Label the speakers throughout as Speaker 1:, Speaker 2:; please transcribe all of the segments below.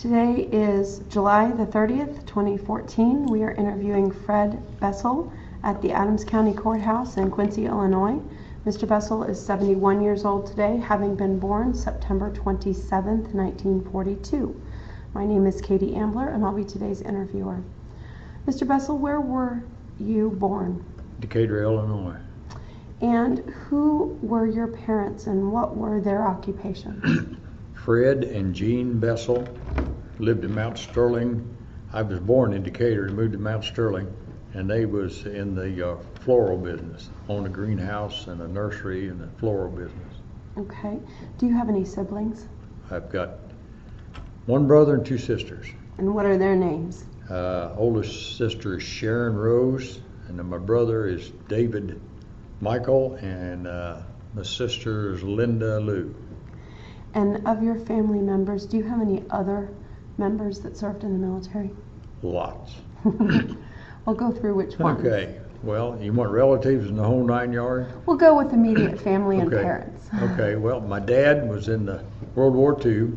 Speaker 1: Today is July the 30th, 2014. We are interviewing Fred Bessell at the Adams County Courthouse in Quincy, Illinois. Mr. Bessell is 71 years old today, having been born September 27th, 1942. My name is Katie Ambler, and I'll be today's interviewer. Mr. Bessell, where were you born?
Speaker 2: Decatur, Illinois.
Speaker 1: And who were your parents and what were their occupations?
Speaker 2: Fred and Jean Bessell lived in Mount Sterling. I was born in Decatur and moved to Mount Sterling, and they was in the floral business, owned a greenhouse and a nursery and a floral business.
Speaker 1: Okay. Do you have any siblings?
Speaker 2: I've got one brother and two sisters.
Speaker 1: And what are their names?
Speaker 2: Oldest sister is Sharon Rose, and then my brother is David Michael, and my sister is Linda Lou.
Speaker 1: And of your family members, do you have any other members that served in the military?
Speaker 2: Lots.
Speaker 1: We'll go through which ones.
Speaker 2: Okay. Well, you want relatives in the whole 9 yards?
Speaker 1: We'll go with immediate family and parents.
Speaker 2: Okay. Well, my dad was in the World War II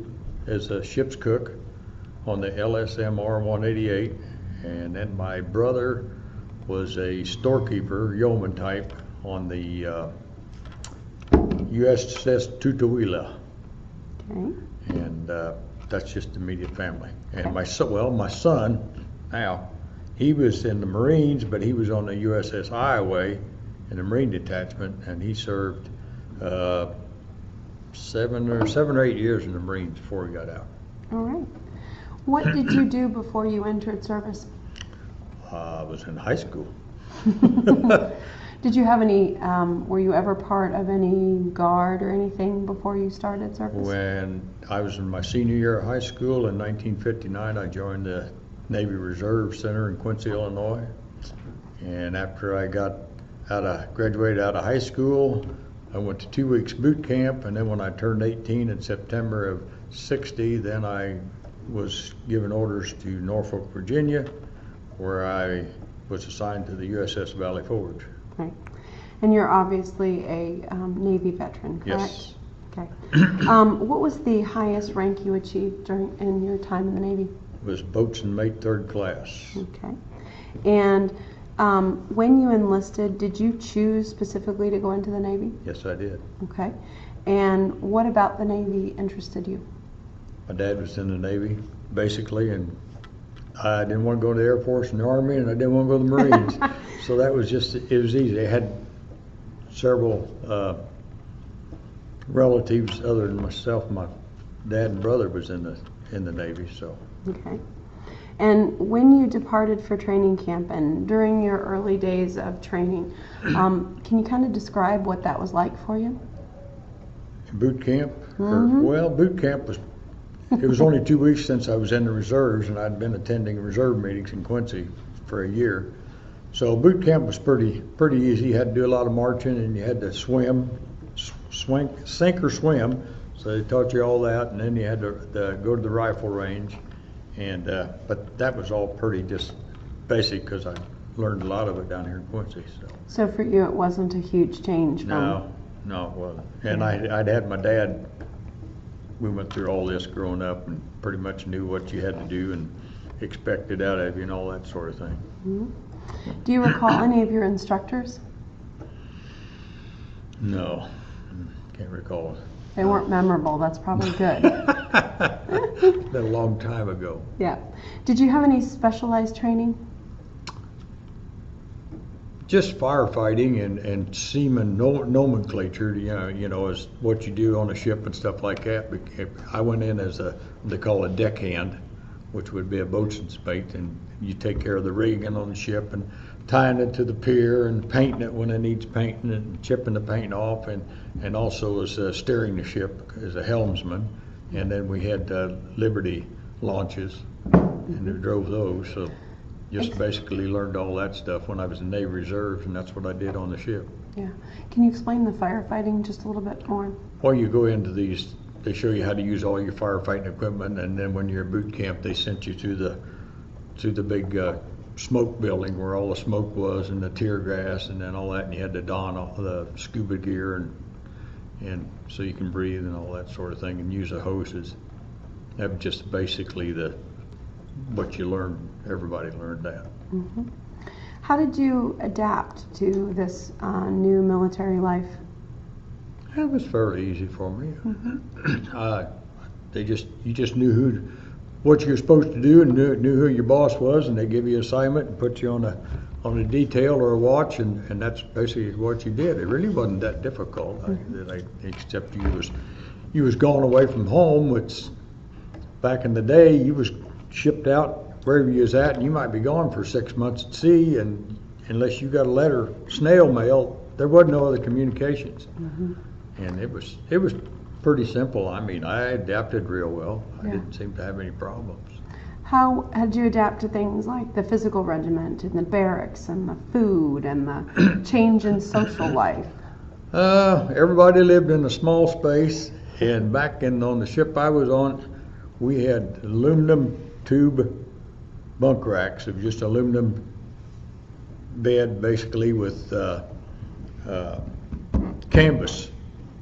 Speaker 2: as a ship's cook on the LSMR 188, and then my brother was a storekeeper, yeoman type, on the USS Tutawila.
Speaker 1: Okay.
Speaker 2: And that's just immediate family. And my son, now, he was in the Marines, but he was on the USS Iowa in the Marine detachment, and he served 7 or 8 years in the Marines before he got out.
Speaker 1: All right. What did you do before you entered service?
Speaker 2: I was in high school.
Speaker 1: Did you have any, were you ever part of any guard or anything before you started service?
Speaker 2: When I was in my senior year of high school in 1959, I joined the Navy Reserve Center in Quincy, Illinois. And after I graduated out of high school, I went to 2 weeks boot camp, and then when I turned 18 in September of '60, then I was given orders to Norfolk, Virginia, where I was assigned to the USS Valley Forge.
Speaker 1: Right. And you're obviously a Navy veteran, correct?
Speaker 2: Yes.
Speaker 1: Okay. What was the highest rank you achieved in your time in the Navy?
Speaker 2: It was boatswain mate 3rd class.
Speaker 1: Okay. And when you enlisted, did you choose specifically to go into the Navy?
Speaker 2: Yes, I did.
Speaker 1: Okay. And what about the Navy interested you?
Speaker 2: My dad was in the Navy, basically, and I didn't want to go to the Air Force and the Army, and I didn't want to go to the Marines. So that was just, it was easy. I had several relatives other than myself. My dad and brother was in the Navy, so.
Speaker 1: Okay. And when you departed for training camp and during your early days of training, can you kind of describe what that was like for you?
Speaker 2: Boot camp?
Speaker 1: Mm-hmm.
Speaker 2: Well, boot camp was, it was only 2 weeks since I was in the reserves, and I'd been attending reserve meetings in Quincy for a year. So boot camp was pretty easy. You had to do a lot of marching, and you had to swim, sink or swim. So they taught you all that, and then you had to go to the rifle range. And but that was all pretty just basic because I learned a lot of it down here in Quincy.
Speaker 1: So for you, it wasn't a huge change from...
Speaker 2: No, it wasn't. And I'd had my dad. We went through all this growing up and pretty much knew what you had to do and expected out of you and all that sort of thing.
Speaker 1: Mm-hmm. Do you recall any of your instructors?
Speaker 2: No, can't recall.
Speaker 1: They weren't memorable. That's probably good.
Speaker 2: That a long time ago.
Speaker 1: Yeah. Did you have any specialized training?
Speaker 2: Just firefighting and seaman nomenclature, you know, is what you do on a ship and stuff like that. I went in as they call a deckhand, which would be a boatswain's mate, and you take care of the rigging on the ship and tying it to the pier and painting it when it needs painting and chipping the paint off, and also as steering the ship as a helmsman. And then we had Liberty launches, and we drove those. So just basically learned all that stuff when I was in Navy Reserves, and that's what I did on the ship.
Speaker 1: Yeah. Can you explain the firefighting just a little bit more?
Speaker 2: Well, you go into these, they show you how to use all your firefighting equipment, and then when you're at boot camp, they sent you to the big smoke building where all the smoke was and the tear gas and then all that, and you had to don all the scuba gear and so you can breathe and all that sort of thing and use the hoses. that was just basically what you learned. Everybody learned that.
Speaker 1: Mm-hmm. How did you adapt to this new military life?
Speaker 2: It was fairly easy for me.
Speaker 1: Mm-hmm.
Speaker 2: You just knew what you were supposed to do, and knew who your boss was, and they give you an assignment and put you on a detail or a watch, and that's basically what you did. It really wasn't that difficult, except you was gone away from home, which back in the day you was shipped out wherever you was at, and you might be gone for 6 months at sea, and unless you got a letter, snail mail, there wasn't no other communications.
Speaker 1: Mm-hmm.
Speaker 2: And it was pretty simple. I mean, I adapted real well. I didn't seem to have any problems.
Speaker 1: How had you adapt to things like the physical regiment and the barracks and the food and the change in social life?
Speaker 2: Everybody lived in a small space, and back on the ship I was on, we had aluminum tube bunk racks. It was just aluminum bed, basically, with canvas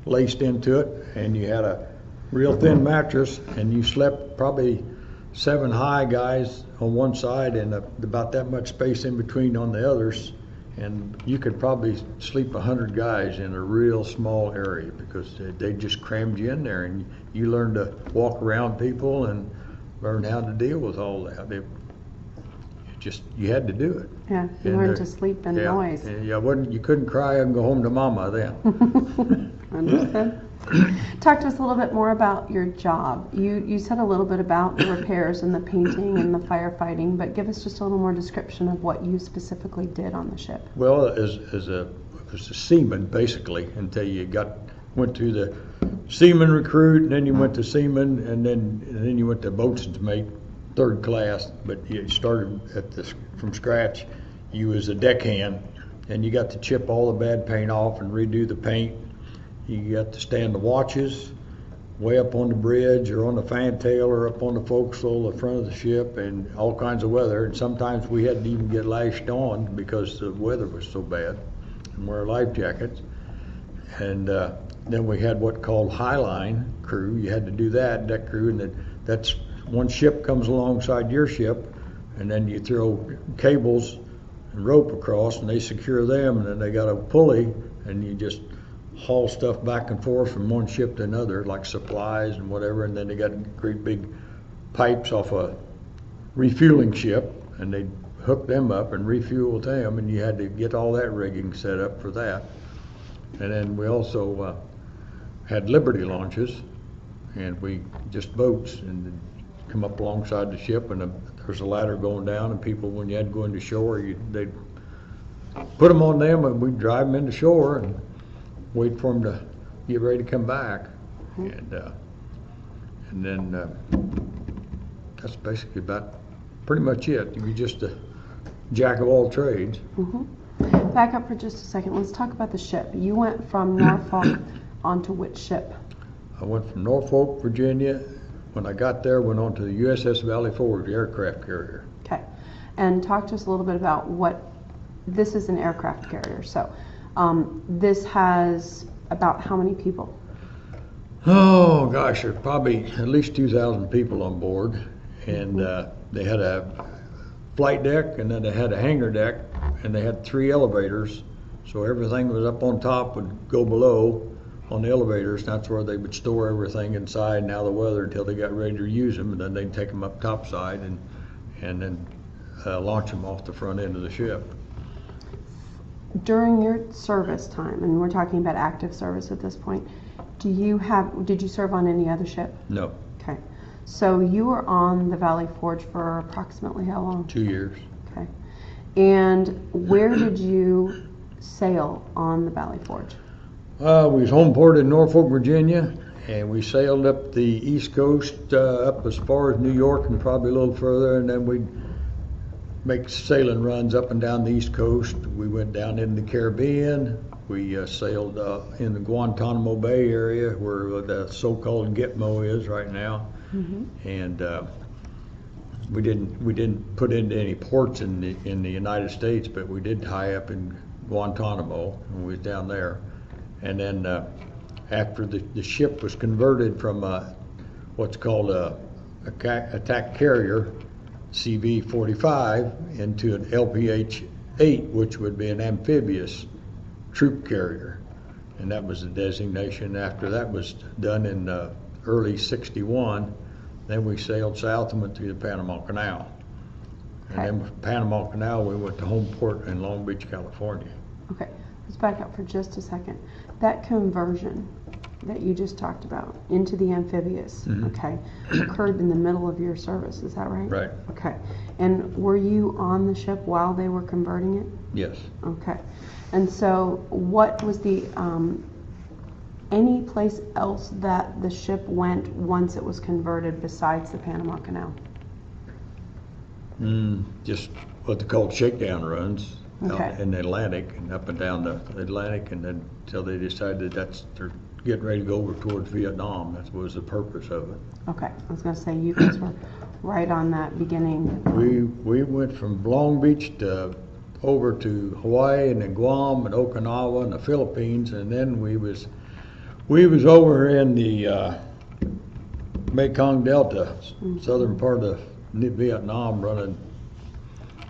Speaker 2: laced into it, and you had a real thin mattress, and you slept probably 7 high guys on one side and about that much space in between on the others, and you could probably sleep 100 guys in a real small area because they just crammed you in there, and you learned to walk around people and learn how to deal with all that. You had to do it.
Speaker 1: Yeah, you learned to sleep in noise.
Speaker 2: Yeah, you couldn't cry and go home to mama then.
Speaker 1: Understood. Talk to us a little bit more about your job. You said a little bit about the repairs and the painting and the firefighting, but give us just a little more description of what you specifically did on the ship.
Speaker 2: Well, as a seaman, basically, until you went through the seaman recruit, and then you went to seaman, and then you went to boatswain's mate, 3rd class, but you started from scratch. You was a deckhand, and you got to chip all the bad paint off and redo the paint. You got to stand the watches way up on the bridge or on the fantail or up on the forecastle, the front of the ship, and all kinds of weather. And sometimes we had to even get lashed on because the weather was so bad, and wear life jackets. And then we had what called highline crew. You had to do that, deck crew, and that's one ship comes alongside your ship, and then you throw cables and rope across, and they secure them, and then they got a pulley, and you just haul stuff back and forth from one ship to another, like supplies and whatever, and then they got great big pipes off a refueling ship, and they hook them up and refuel them, and you had to get all that rigging set up for that. And then we also had Liberty launches, and we just boats, and come up alongside the ship, and there's a ladder going down, and people, when you had to go into shore, they'd put them on them, and we'd drive them into shore and wait for them to get ready to come back. And then that's basically about pretty much it. You're just a jack of all trades.
Speaker 1: Mm-hmm. Back up for just a second. Let's talk about the ship. You went from Norfolk onto which ship?
Speaker 2: I went from Norfolk, Virginia. When I got there, went on to the USS Valley Forge aircraft carrier.
Speaker 1: Okay. And talk to us a little bit about this is an aircraft carrier. So this has about how many people?
Speaker 2: Oh gosh, there's probably at least 2,000 people on board, and they had a flight deck, and then they had a hangar deck, and they had 3 elevators, so everything was up on top would go below on the elevators. That's where they would store everything inside and out of the weather until they got ready to use them, and then they'd take them up topside and then launch them off the front end of the ship.
Speaker 1: During your service time, and we're talking about active service at this point, did you serve on any other ship?
Speaker 2: No.
Speaker 1: Okay. So you were on the Valley Forge for approximately how long?
Speaker 2: 2 years.
Speaker 1: Okay. And where did you sail on the Valley Forge?
Speaker 2: We was home port in Norfolk, Virginia, and we sailed up the East Coast, up as far as New York and probably a little further, and then we'd make sailing runs up and down the East Coast. We went down in the Caribbean. We sailed in the Guantanamo Bay area where the so-called Gitmo is right now. Mm-hmm. And we didn't put into any ports in the United States, but we did tie up in Guantanamo, and we was down there. And then after the ship was converted from what's called a attack carrier, CV-45, into an LPH-8, which would be an amphibious troop carrier. And that was the designation. After that was done in early '61, then we sailed south and went through the Panama Canal. And then from Panama Canal, we went to home port in Long Beach, California.
Speaker 1: Okay, let's back up for just a second. That conversion that you just talked about into the amphibious, okay, occurred in the middle of your service, is that right?
Speaker 2: Right.
Speaker 1: Okay, and were you on the ship while they were converting it?
Speaker 2: Yes.
Speaker 1: Okay, and so what was the, any place else that the ship went once it was converted besides the Panama Canal?
Speaker 2: Just what they call shakedown runs
Speaker 1: Okay.
Speaker 2: out in the Atlantic and up and down the Atlantic, and then until they decided they're getting ready to go over towards Vietnam. That was the purpose of it.
Speaker 1: Okay, I was going to say you guys were right on that beginning.
Speaker 2: We went from Long Beach over to Hawaii and then Guam and Okinawa and the Philippines, and then we was over in the Mekong Delta, southern part of Vietnam, running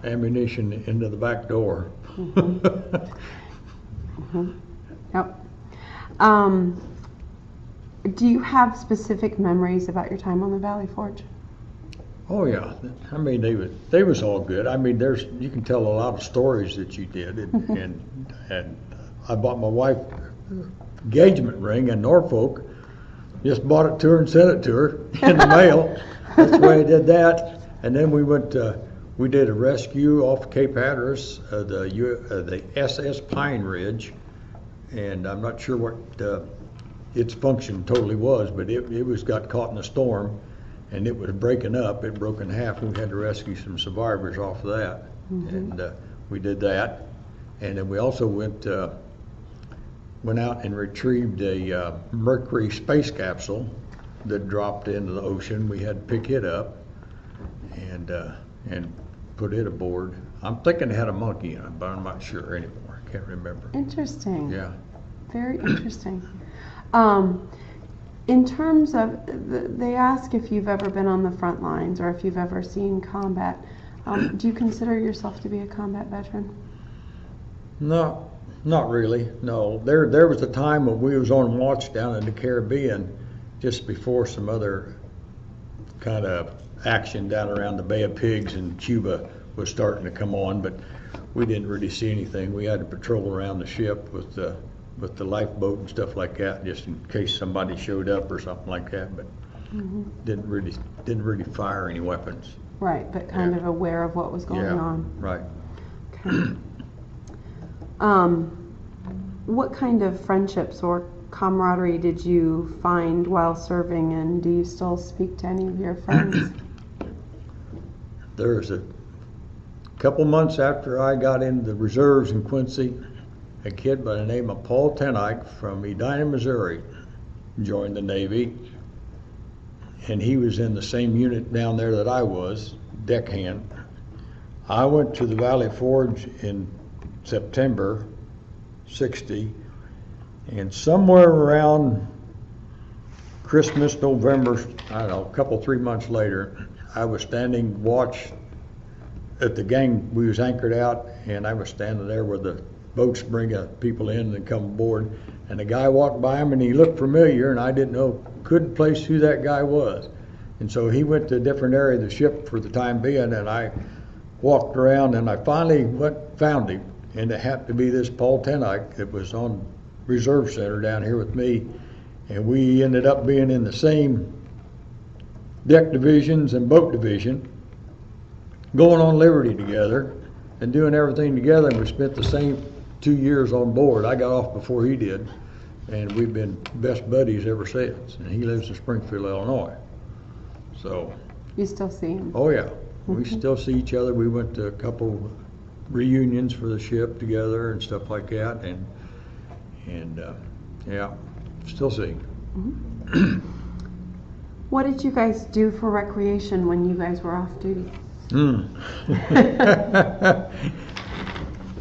Speaker 2: ammunition into the back door.
Speaker 1: Yep. Do you have specific memories about your time on the Valley Forge?
Speaker 2: Oh yeah, I mean they was all good. I mean you can tell a lot of stories that you did, and I bought my wife engagement ring in Norfolk. Just bought it to her and sent it to her in the mail. That's the way I did that. And then we did a rescue off Cape Hatteras, the SS Pine Ridge, and I'm not sure what its function totally was, but it got caught in a storm, and it was breaking up. It broke in half, and we had to rescue some survivors off of that. And we did that. And then we also went out and retrieved a Mercury space capsule that dropped into the ocean. We had to pick it up and put it aboard. I'm thinking it had a monkey in it, but I'm not sure anymore. I can't remember.
Speaker 1: Interesting.
Speaker 2: Yeah.
Speaker 1: Very interesting. In terms of, they ask if you've ever been on the front lines or if you've ever seen combat. Do you consider yourself to be a combat veteran?
Speaker 2: No, not really. No. There was a time when we was on watch down in the Caribbean just before some other kind of action down around the Bay of Pigs and Cuba was starting to come on, but we didn't really see anything. We had to patrol around the ship with the lifeboat and stuff like that, just in case somebody showed up or something like that, but didn't really fire any weapons.
Speaker 1: Right, but kind of aware of what was going on.
Speaker 2: Right.
Speaker 1: Okay. What kind of friendships or camaraderie did you find while serving, and do you still speak to any of your friends?
Speaker 2: There was a couple months after I got into the reserves in Quincy, a kid by the name of Paul Tenike from Edina, Missouri, joined the Navy, and he was in the same unit down there that I was, deckhand. I went to the Valley Forge in September '60, and somewhere around Christmas, November, I don't know, a couple, 3 months later, I was standing watch at the gang. We was anchored out, and I was standing there where the boats bring people in and come aboard, and a guy walked by him and he looked familiar, and I couldn't place who that guy was. And so he went to a different area of the ship for the time being, and I walked around and I finally found him, and it happened to be this Paul Tenike that was on Reserve Center down here with me, and we ended up being in the same deck divisions and boat division, going on Liberty together and doing everything together, and we spent the same 2 years on board. I got off before he did, and we've been best buddies ever since, and he lives in Springfield, Illinois. So
Speaker 1: You still see him?
Speaker 2: oh yeah, we still see each other. We went to a couple reunions for the ship together and stuff like that, and yeah, still see him.
Speaker 1: What did you guys do for recreation when you guys were off duty?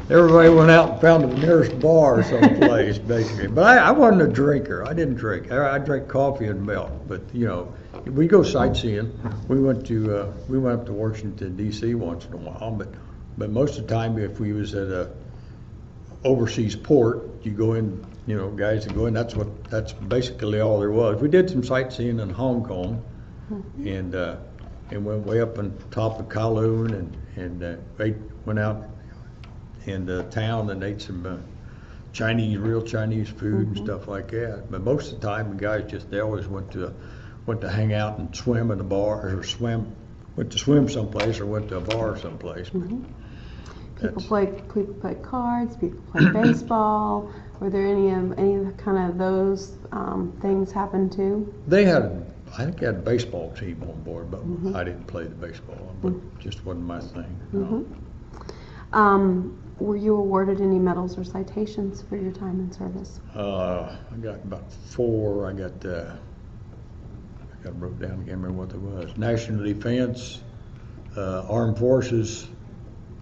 Speaker 2: everybody went out and found the nearest bar someplace, basically. But I wasn't a drinker. I didn't drink. I drank coffee and milk. But you know, we go sightseeing. We went up to Washington D.C. once in a while. But most of the time, if we was at a overseas port, you go in. You know, guys that go in. That's basically all there was. We did some sightseeing in Hong Kong, and went way up on top of Kowloon, and went out in the town and ate some real Chinese food and stuff like that. But most of the time, the guys they always went to hang out and swim in a bar, or went to swim someplace, or went to a bar someplace.
Speaker 1: People play cards. People play baseball. Were there any kind of those things happen too?
Speaker 2: I think they had a baseball team on board, but I didn't play the baseball, but just wasn't my thing. No.
Speaker 1: Were you awarded any medals or citations for your time in service?
Speaker 2: I got about 4. I got wrote down, I can't remember what it was. National Defense, Armed Forces,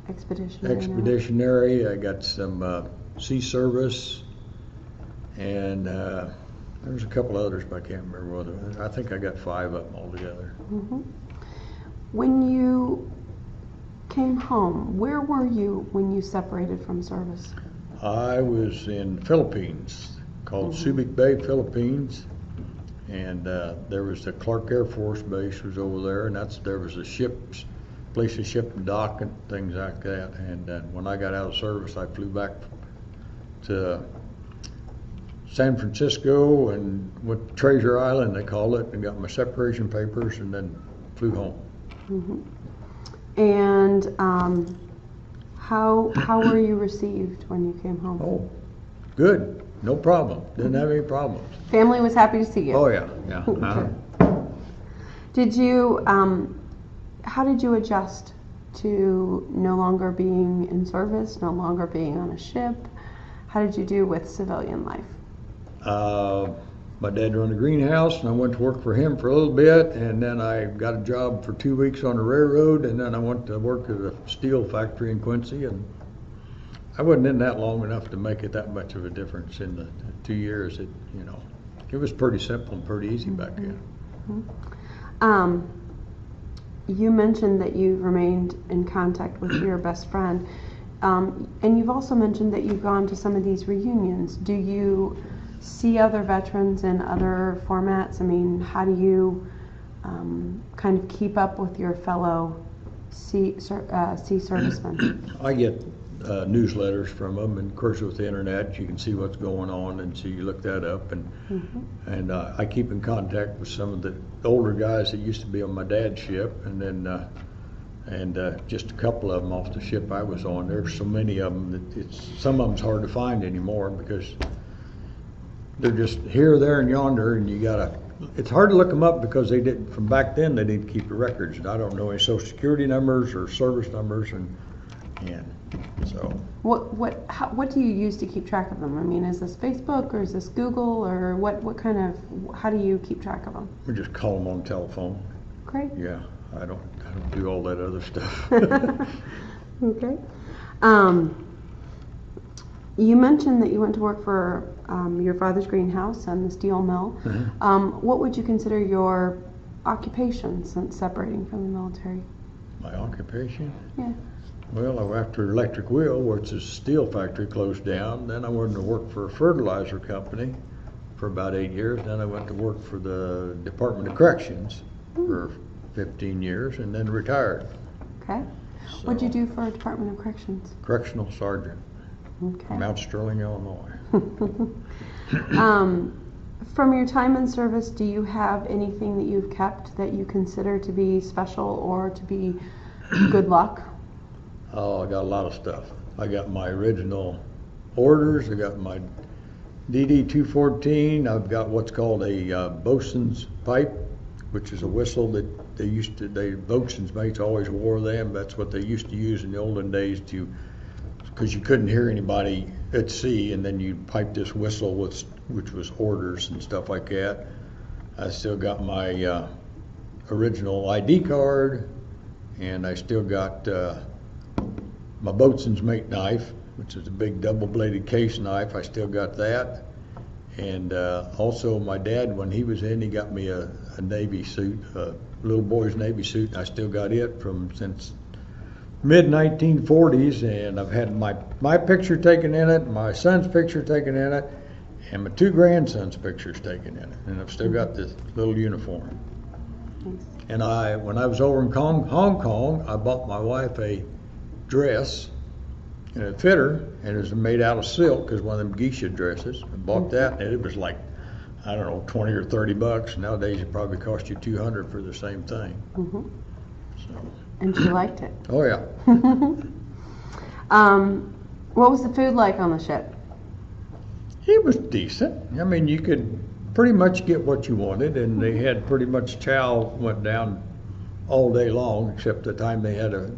Speaker 2: Expeditionary. I got some Sea Service, and there's a couple others, but I can't remember what it was. I think I got 5 of them altogether.
Speaker 1: When you came home, where were you when you separated from service?
Speaker 2: I was in the Philippines, called Subic Bay, Philippines, and there was the Clark Air Force Base was over there, and there was a place to ship and dock and things like that. And when I got out of service, I flew back to San Francisco and went to Treasure Island, they called it, and got my separation papers, and then flew home.
Speaker 1: And how were you received when you came home?
Speaker 2: Oh, good. No problem. Didn't have any problems.
Speaker 1: Family was happy to see you.
Speaker 2: Oh yeah.
Speaker 1: Did you? How did you adjust to no longer being in service, no longer being on a ship? How did you do with civilian life?
Speaker 2: My dad run a greenhouse, and I went to work for him for a little bit, and then I got a job for 2 weeks on the railroad, and then I went to work at a steel factory in Quincy, and I wasn't in that long enough to make it that much of a difference in the 2 years. It was pretty simple and pretty easy back then.
Speaker 1: You mentioned that you've remained in contact with your best friend, and you've also mentioned that you've gone to some of these reunions. Do you see other veterans in other formats? I mean, how do you kind of keep up with your fellow sea servicemen?
Speaker 2: I get newsletters from them, and of course with the internet you can see what's going on, and so you look that up, and I keep in contact with some of the older guys that used to be on my dad's ship, and then just a couple of them off the ship I was on. There's so many of them that some of them's hard to find anymore because they're just here, there, and yonder, and it's hard to look them up because from back then they didn't keep the records, and I don't know any social security numbers or service numbers, and so. What
Speaker 1: do you use to keep track of them? I mean, is this Facebook or is this Google, or how do you keep track of them?
Speaker 2: We just call them on telephone.
Speaker 1: Great.
Speaker 2: Yeah, I don't do all that other stuff.
Speaker 1: Okay. You mentioned that you went to work for your father's greenhouse and the steel mill. What would you consider your occupation since separating from the military?
Speaker 2: My occupation?
Speaker 1: Yeah.
Speaker 2: Well, after Electric Wheel, which is a steel factory, closed down, then I went to work for a fertilizer company for about 8 years. Then I went to work for the Department of Corrections for 15 years, and then retired.
Speaker 1: Okay. So, what'd you do for Department of Corrections?
Speaker 2: Correctional Sergeant.
Speaker 1: Okay.
Speaker 2: Mount Sterling, Illinois.
Speaker 1: From your time in service, do you have anything that you've kept that you consider to be special or to be good luck?
Speaker 2: Oh, I got a lot of stuff. I got my original orders. I got my DD-214. I've got what's called a bosun's pipe, which is a whistle that bosun's mates always wore them. That's what they used to use in the olden days because you couldn't hear anybody at sea, and then you'd pipe this whistle which was orders and stuff like that. I still got my original ID card, and I still got my boatswain's mate knife, which is a big double-bladed case knife. I still got that. And also my dad, when he was in, he got me a Navy suit, a little boy's Navy suit, and I still got it since mid-1940s, and I've had my picture taken in it, my son's picture taken in it, and my 2 grandsons' pictures taken in it, and I've still got this little uniform. And when I was over in Hong Kong, I bought my wife a dress, and it fit her, and it was made out of silk, because one of them geisha dresses. I bought that, and it was like, I don't know, 20 or 30 bucks. Nowadays it probably cost you 200 for the same thing. So.
Speaker 1: And she liked it.
Speaker 2: Oh yeah.
Speaker 1: What was the food like on the ship?
Speaker 2: It was decent. I mean, you could pretty much get what you wanted, and they had pretty much chow went down all day long, except the time they had a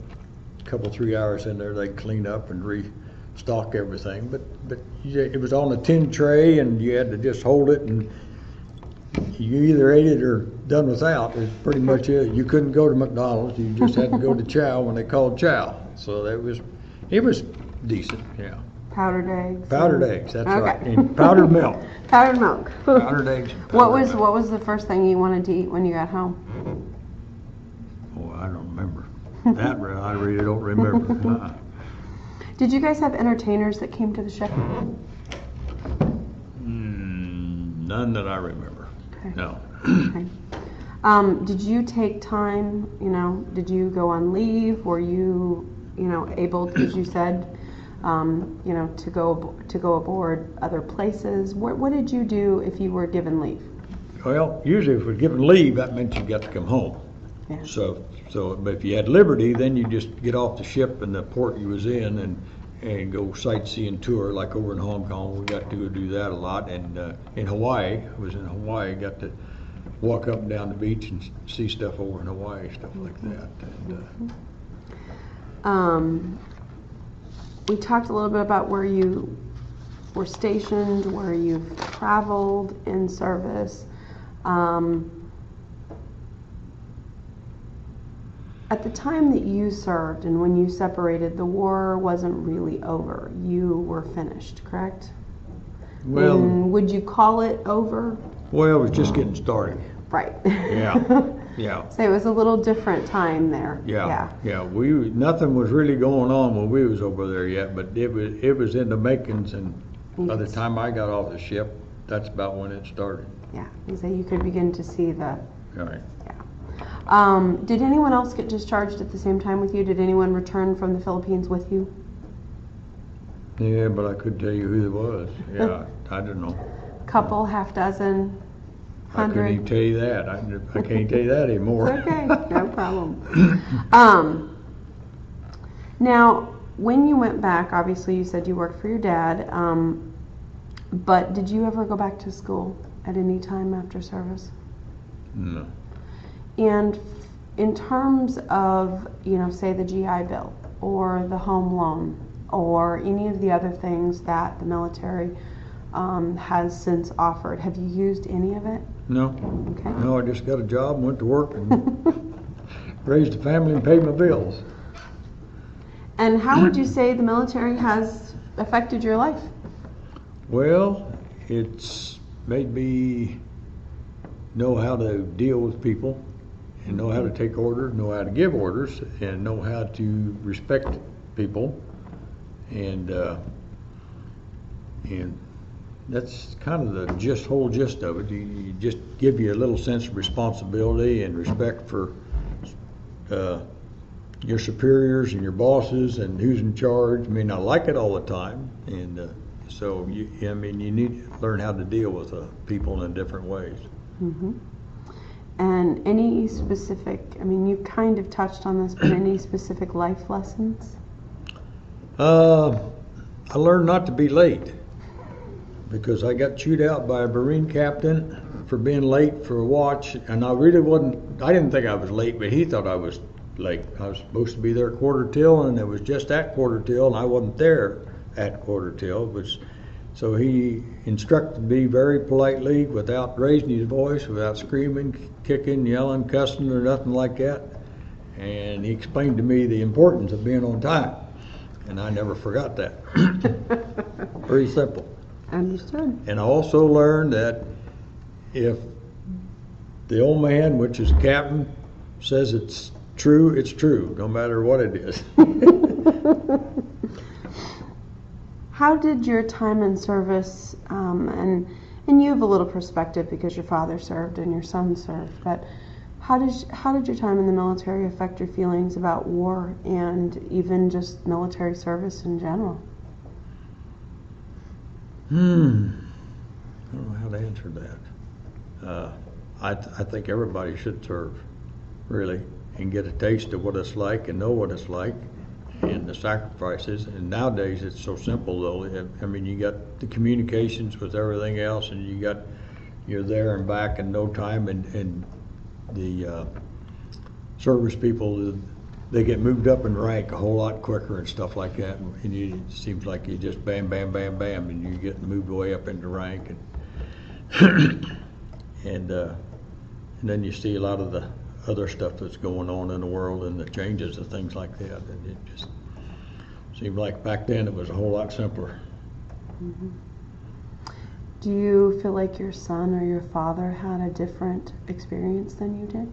Speaker 2: couple 3 hours in there, they'd clean up and restock everything. But it was on a tin tray, and you had to just hold it, and you either ate it or done without. It's pretty much it. You couldn't go to McDonald's. You just had to go to chow when they called chow. So it was decent. Yeah.
Speaker 1: Powdered eggs.
Speaker 2: Powdered eggs. That's right. And powdered milk.
Speaker 1: Powdered milk.
Speaker 2: Powdered eggs.
Speaker 1: What was the first thing you wanted to eat when you got home?
Speaker 2: Oh, I don't remember. That I really don't remember.
Speaker 1: Did you guys have entertainers that came to the ship?
Speaker 2: None that I remember.
Speaker 1: Okay.
Speaker 2: No.
Speaker 1: Okay. Did you take time, did you go on leave? Were you, able, as you said, to go aboard other places? What did you do if you were given leave?
Speaker 2: Well, usually if we're given leave, that meant you got to come home.
Speaker 1: Yeah.
Speaker 2: So, but if you had liberty, then you just get off the ship in the port you was in and go sightseeing tour, like over in Hong Kong. We got to go do that a lot. And in Hawaii, I was in Hawaii, got to walk up and down the beach and see stuff over in Hawaii, stuff like that. And,
Speaker 1: we talked a little bit about where you were stationed, where you've traveled in service. At the time that you served and when you separated, the war wasn't really over. You were finished, correct?
Speaker 2: well,
Speaker 1: And would you call it over?
Speaker 2: well, it was just getting started.
Speaker 1: Right.
Speaker 2: Yeah. Yeah.
Speaker 1: So it was a little different time there.
Speaker 2: Yeah. Nothing was really going on when we was over there yet, but it was in the makings, and by the time I got off the ship, that's about when it started.
Speaker 1: Yeah. So you could begin to see the.
Speaker 2: All right.
Speaker 1: Yeah. Did anyone else get discharged at the same time with you? Did anyone return from the Philippines with you?
Speaker 2: Yeah, but I couldn't tell you who it was. Yeah, I don't know.
Speaker 1: Couple, half dozen, 100?
Speaker 2: I couldn't even tell you that. I can't tell you that anymore.
Speaker 1: It's okay, no problem. Now, when you went back, obviously you said you worked for your dad, but did you ever go back to school at any time after service?
Speaker 2: No.
Speaker 1: And in terms of, say the GI Bill or the home loan or any of the other things that the military has since offered, have you used any of it?
Speaker 2: No.
Speaker 1: Okay.
Speaker 2: No, I just got a job, went to work, and raised a family and paid my bills.
Speaker 1: And how would you say the military has affected your life?
Speaker 2: Well, it's made me know how to deal with people, and know how to take orders, know how to give orders, and know how to respect people, and that's kind of the whole gist of it. You just give you a little sense of responsibility and respect for your superiors and your bosses and who's in charge. I mean, I like it all the time, and so you need to learn how to deal with people in different ways.
Speaker 1: Mm-hmm. And any specific, you kind of touched on this, but any specific life lessons?
Speaker 2: I learned not to be late, because I got chewed out by a Marine captain for being late for a watch, and I didn't think I was late, but he thought I was late. I was supposed to be there at quarter till, and it was just at quarter till, and I wasn't there at quarter till. So he instructed me very politely, without raising his voice, without screaming, kicking, yelling, cussing, or nothing like that. And he explained to me the importance of being on time. and I never forgot that. Very simple.
Speaker 1: Understood.
Speaker 2: And I also learned that if the old man, which is captain, says it's true, no matter what it is.
Speaker 1: How did your time in service, and you have a little perspective because your father served and your son served, but how did your time in the military affect your feelings about war and even just military service in general?
Speaker 2: I don't know how to answer that. I think everybody should serve, really, and get a taste of what it's like and know what it's like and the sacrifices. And nowadays it's so simple, though. I mean, you got the communications with everything else, and you're there and back in no time, and the service people, they get moved up in rank a whole lot quicker and stuff like that, and it seems like you just bam, bam, bam, bam, and you get moved way up into rank, and then you see a lot of the other stuff that's going on in the world and the changes and things like that, and it just seemed like back then it was a whole lot simpler.
Speaker 1: Mm-hmm. Do you feel like your son or your father had a different experience than you did?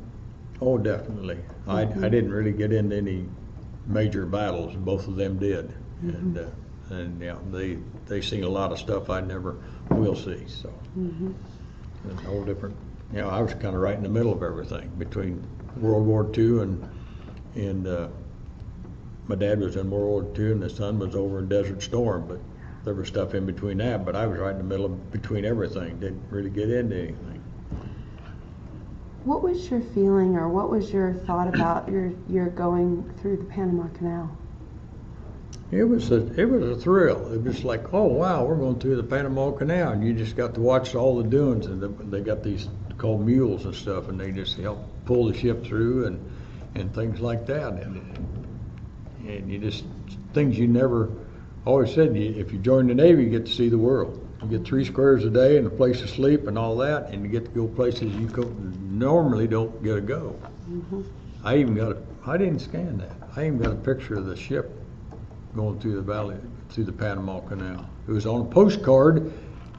Speaker 2: Oh, definitely. Mm-hmm. I didn't really get into any major battles. Both of them did, mm-hmm. and yeah, they seen a lot of stuff I never will see. So mm-hmm. It's a whole different. You know, I was kind of right in the middle of everything between World War II and my dad was in World War II and the son was over in Desert Storm, but there was stuff in between that. But I was right in the middle of between everything. Didn't really get into anything.
Speaker 1: What was your feeling, or what was your thought about your going through the Panama Canal?
Speaker 2: It was a thrill. It was like, oh wow, we're going through the Panama Canal, and you just got to watch all the doings, and they got these called mules and stuff, and they just help pull the ship through and things like that, and you just things you never always said. If you join the Navy, you get to see the world. You get 3 squares a day and a place to sleep and all that, and you get to go places you normally don't get to go. Mm-hmm. I didn't scan that. I even got a picture of the ship going through the valley, through the Panama Canal. It was on a postcard,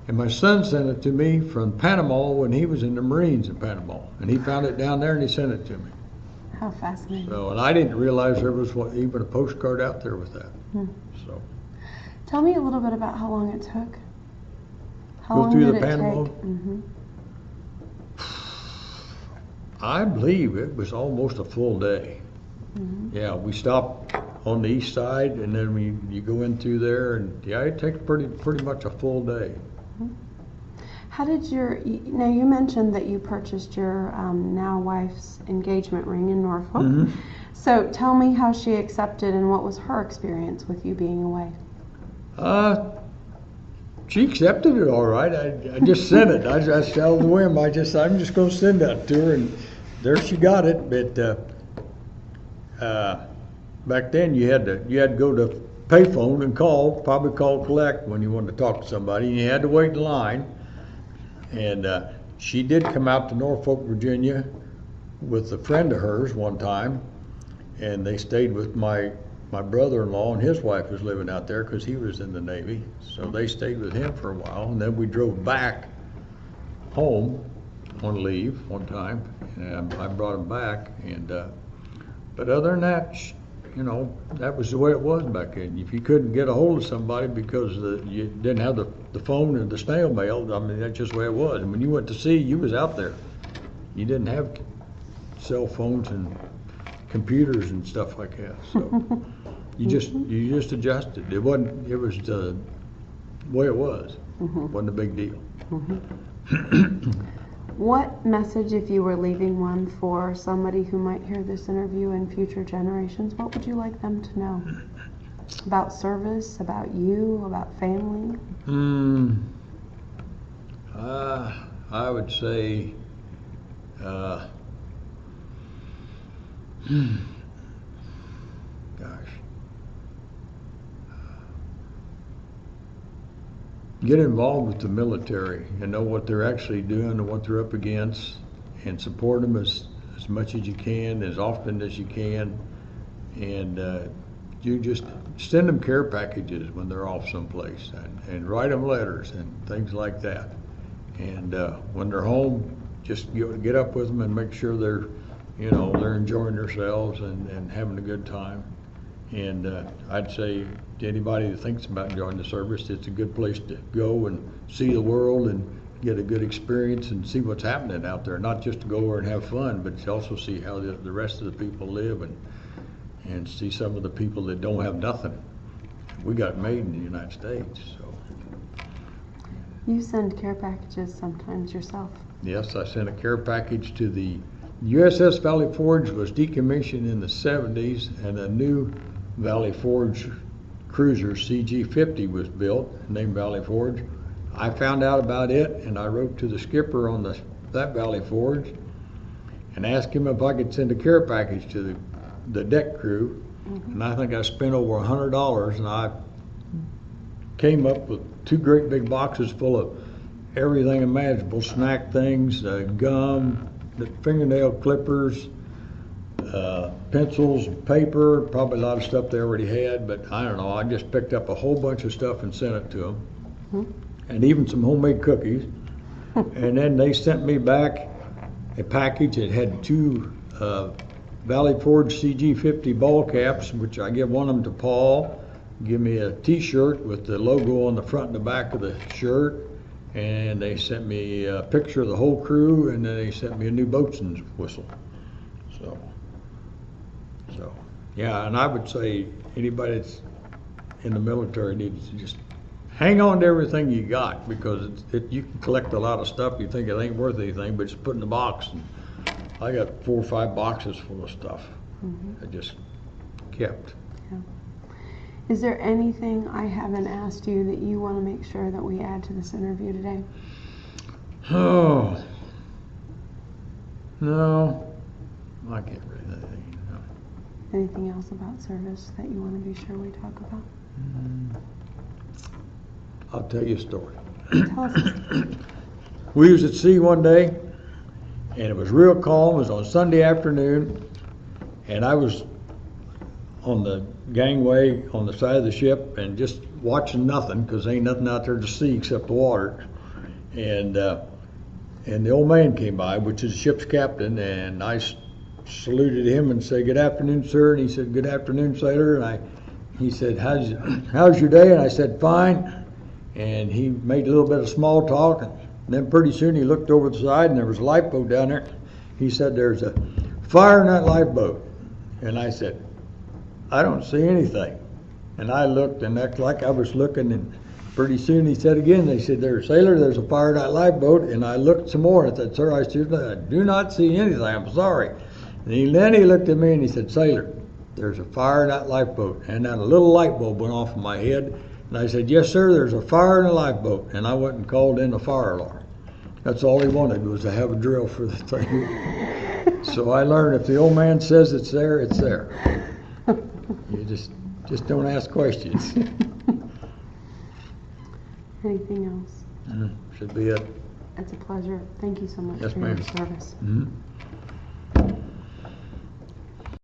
Speaker 2: and my son sent it to me from Panama when he was in the Marines in Panama, and he found it down there and he sent it to me.
Speaker 1: How fascinating.
Speaker 2: So, and I didn't realize there was even a postcard out there with that. So,
Speaker 1: tell me a little bit about how long it took. How
Speaker 2: go
Speaker 1: long
Speaker 2: through
Speaker 1: did
Speaker 2: the
Speaker 1: it
Speaker 2: Panama?
Speaker 1: take? Mm-hmm.
Speaker 2: I believe it was almost a full day. Mm-hmm. Yeah, we stopped on the east side, and then you go in through there, and yeah, it takes pretty much a full day.
Speaker 1: Mm-hmm. How did now you mentioned that you purchased your now wife's engagement ring in Norfolk. Mm-hmm. So tell me how she accepted and what was her experience with you being away?
Speaker 2: She accepted it all right. I just sent it. I just out of the whim. I'm just going to send that to her, and there she got it. But back then you had to go to payphone and probably call collect when you wanted to talk to somebody, and you had to wait in line. And she did come out to Norfolk, Virginia with a friend of hers one time, and they stayed with my brother-in-law, and his wife was living out there because he was in the Navy. So they stayed with him for a while, and then we drove back home on leave one time, and I brought him back. And but other than that, you know, that was the way it was back then. If you couldn't get a hold of somebody because you didn't have the phone and the snail mail, I mean, that's just the way it was. And when you went to sea, you was out there. You didn't have cell phones and computers and stuff like that. So you just adjusted. It was the way it was. Mm-hmm. Wasn't a big deal.
Speaker 1: Mm-hmm. What message, if you were leaving one for somebody who might hear this interview in future generations, what would you like them to know about service, about you, about family?
Speaker 2: I would say get involved with the military and know what they're actually doing and what they're up against, and support them as much as you can, as often as you can, and you just send them care packages when they're off someplace, and write them letters and things like that. And when they're home, just get up with them and make sure they're enjoying themselves and having a good time. And I'd say to anybody that thinks about joining the service, it's a good place to go and see the world and get a good experience and see what's happening out there. Not just to go over and have fun, but to also see how the rest of the people live and see some of the people that don't have nothing. We got it made in the United States. So.
Speaker 1: You send care packages sometimes yourself.
Speaker 2: Yes, I sent a care package to the USS Valley Forge. Was decommissioned in the 70s, and a new Valley Forge cruiser CG-50 was built, named Valley Forge. I found out about it, and I wrote to the skipper on that Valley Forge and asked him if I could send a care package to the deck crew. And I think I spent over $100, and I came up with 2 great big boxes full of everything imaginable, snack things, gum, the fingernail clippers, pencils, paper, probably a lot of stuff they already had, but I don't know, I just picked up a whole bunch of stuff and sent it to them, and even some homemade cookies. And then they sent me back a package that had 2 Valley Forge CG-50 ball caps, which I give one of them to Paul, give me a t-shirt with the logo on the front and the back of the shirt, and they sent me a picture of the whole crew, and then they sent me a new boatswain's whistle. So yeah, and I would say anybody that's in the military needs to just hang on to everything you got, because you can collect a lot of stuff you think it ain't worth anything, but just put in the box. And I got 4 or 5 boxes full of stuff I just kept.
Speaker 1: Yeah. Is there anything I haven't asked you that you want to make sure that we add to this interview today?
Speaker 2: Oh, no, I can't really think. No.
Speaker 1: Anything else about service that you want to be sure we talk about?
Speaker 2: I'll tell you a story.
Speaker 1: Tell us a story.
Speaker 2: We was at sea one day, and it was real calm. It was on Sunday afternoon, and I was on the gangway on the side of the ship and just watching nothing, because ain't nothing out there to see except the water. And the old man came by, which is the ship's captain, and I saluted him and said, "Good afternoon, sir." And he said, "Good afternoon, sailor." And he said, how's your day? And I said, "Fine." And he made a little bit of small talk, and then pretty soon he looked over the side, and there was a lifeboat down there. He said, "There's a fire in that lifeboat." And I said, "I don't see anything." And I looked and acted like I was looking, and pretty soon he said again, they said, "Sailor, there's a fire in that lifeboat." And I looked some more and I said, "Sir, I do not see anything, I'm sorry." And then he looked at me and he said, "Sailor, there's a fire in that lifeboat." And then a little light bulb went off in my head, and I said, "Yes, sir, there's a fire in the lifeboat." And I went and called in the fire alarm. That's all he wanted, was to have a drill for the thing. So I learned if the old man says it's there, it's there. You just don't ask questions.
Speaker 1: Anything else?
Speaker 2: Should be it.
Speaker 1: It's a pleasure. Thank you so much
Speaker 2: Yes,
Speaker 1: for
Speaker 2: ma'am.
Speaker 1: your service.
Speaker 2: Mm-hmm.